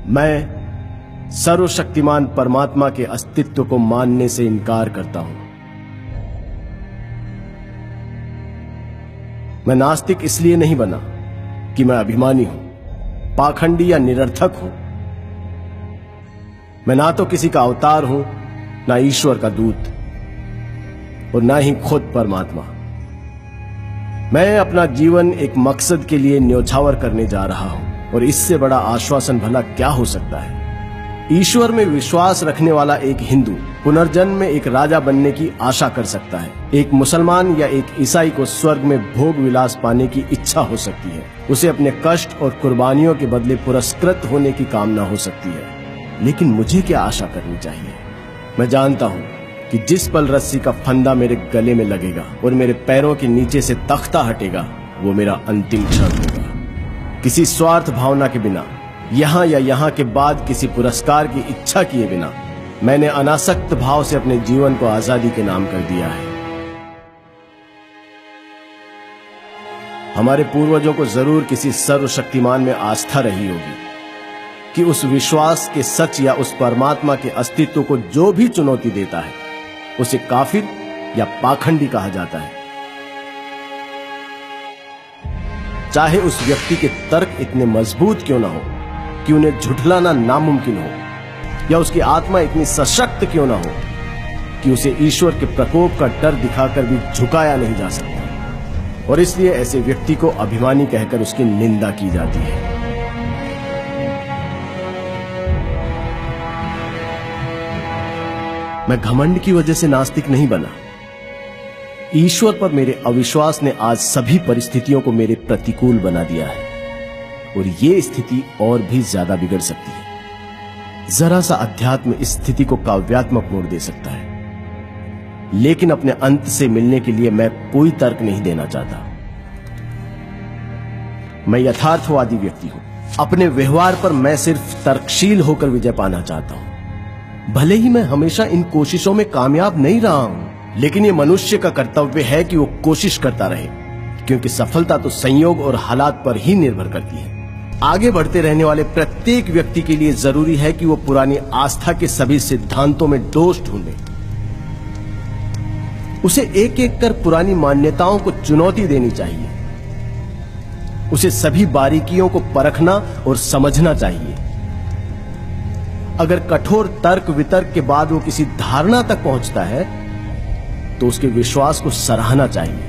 मैं सर्वशक्तिमान परमात्मा के अस्तित्व को मानने से इनकार करता हूं। मैं नास्तिक इसलिए नहीं बना कि मैं अभिमानी हूं, पाखंडी या निरर्थक हूं। मैं ना तो किसी का अवतार हूं, ना ईश्वर का दूत, और ना ही खुद परमात्मा। मैं अपना जीवन एक मकसद के लिए न्योछावर करने जा रहा हूं, और इससे बड़ा आश्वासन भला क्या हो सकता है। ईश्वर में विश्वास रखने वाला एक हिंदू पुनर्जन्म में एक राजा बनने की आशा कर सकता है। एक मुसलमान या एक ईसाई को स्वर्ग में भोग विलास पाने की इच्छा हो सकती है। उसे अपने कष्ट और कुर्बानियों के बदले पुरस्कृत होने की कामना हो सकती है। लेकिन मुझे क्या आशा करनी चाहिए? मैं जानता हूं कि जिस पल रस्सी का फंदा मेरे गले में लगेगा और मेरे पैरों के नीचे से तख्ता हटेगा, वो मेरा अंतिम क्षण होगा। किसी स्वार्थ भावना के बिना, यहां या यहां के बाद किसी पुरस्कार की इच्छा किए बिना, मैंने अनासक्त भाव से अपने जीवन को आजादी के नाम कर दिया है। हमारे पूर्वजों को जरूर किसी सर्वशक्तिमान में आस्था रही होगी कि उस विश्वास के सच या उस परमात्मा के अस्तित्व को जो भी चुनौती देता है, उसे काफिर या पाखंडी कहा जाता है। चाहे उस व्यक्ति के तर्क इतने मजबूत क्यों ना हो कि उन्हें झुठलाना नामुमकिन हो, या उसकी आत्मा इतनी सशक्त क्यों ना हो कि उसे ईश्वर के प्रकोप का डर दिखाकर भी झुकाया नहीं जा सकता, और इसलिए ऐसे व्यक्ति को अभिमानी कहकर उसकी निंदा की जाती है। मैं घमंड की वजह से नास्तिक नहीं बना। ईश्वर पर मेरे अविश्वास ने आज सभी परिस्थितियों को मेरे प्रतिकूल बना दिया है, और ये स्थिति और भी ज्यादा बिगड़ सकती है। जरा सा अध्यात्म इस स्थिति को काव्यात्मक मोड़ दे सकता है, लेकिन अपने अंत से मिलने के लिए मैं कोई तर्क नहीं देना चाहता। मैं यथार्थवादी व्यक्ति हूं। अपने व्यवहार पर मैं सिर्फ तर्कशील होकर विजय पाना चाहता हूं। भले ही मैं हमेशा इन कोशिशों में कामयाब नहीं रहा हूं, लेकिन यह मनुष्य का कर्तव्य है कि वो कोशिश करता रहे, क्योंकि सफलता तो संयोग और हालात पर ही निर्भर करती है। आगे बढ़ते रहने वाले प्रत्येक व्यक्ति के लिए जरूरी है कि वो पुरानी आस्था के सभी सिद्धांतों में दोष ढूंढे। उसे एक एक कर पुरानी मान्यताओं को चुनौती देनी चाहिए। उसे सभी बारीकियों को परखना और समझना चाहिए। अगर कठोर तर्क वितर्क के बाद वो किसी धारणा तक पहुंचता है, तो उसके विश्वास को सराहना चाहिए।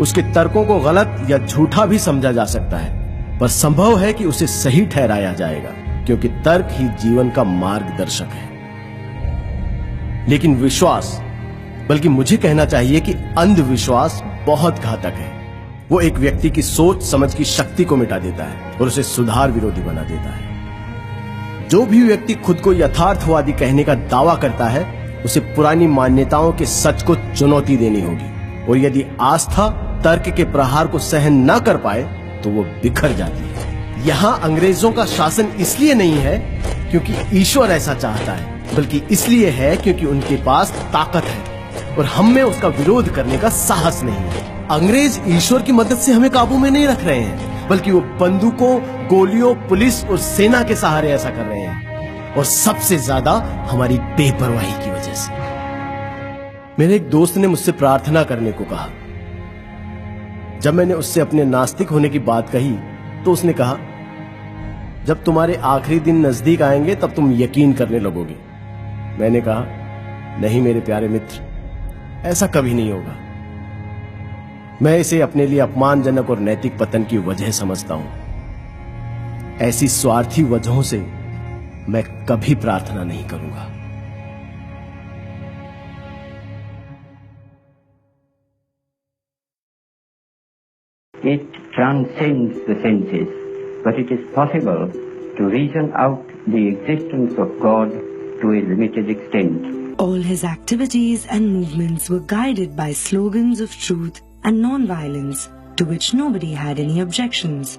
उसके तर्कों को गलत या झूठा भी समझा जा सकता है, पर संभव है कि उसे सही ठहराया जाएगा, क्योंकि तर्क ही जीवन का मार्गदर्शक है। लेकिन विश्वास, बल्कि मुझे कहना चाहिए कि अंधविश्वास बहुत घातक है। वो एक व्यक्ति की सोच समझ की शक्ति को मिटा देता है और उसे सुधार विरोधी बना देता है। जो भी व्यक्ति खुद को यथार्थवादी कहने का दावा करता है, उसे पुरानी मान्यताओं के सच को चुनौती देनी होगी, और यदि आस्था तर्क के प्रहार को सहन न कर पाए तो वो बिखर जाती है। यहां अंग्रेजों का शासन इसलिए नहीं है क्योंकि ईश्वर ऐसा चाहता है, बल्कि इसलिए है क्योंकि उनके पास ताकत है और हम में उसका विरोध करने का साहस नहीं है। अंग्रेज ईश्वर की मदद से हमें काबू में नहीं रख रहे हैं, बल्कि वो बंदूकों, गोलियों, पुलिस और सेना के सहारे ऐसा कर रहे हैं, और सबसे ज्यादा हमारी बेपरवाही की वजह से। मेरे एक दोस्त ने मुझसे प्रार्थना करने को कहा। जब मैंने उससे अपने नास्तिक होने की बात कही, तो उसने कहा, जब तुम्हारे आखिरी दिन नजदीक आएंगे तब तुम यकीन करने लगोगे। मैंने कहा, नहीं मेरे प्यारे मित्र, ऐसा कभी नहीं होगा। मैं इसे अपने लिए अपमानजनक और नैतिक पतन की वजह समझता हूं। ऐसी स्वार्थी वजहों से मैं कभी प्रार्थना नहीं करूंगा। It transcends the senses, but it is possible to reason out the existence of God to a limited extent. All his activities and movements were guided by slogans of truth and non-violence, to which nobody had any objections.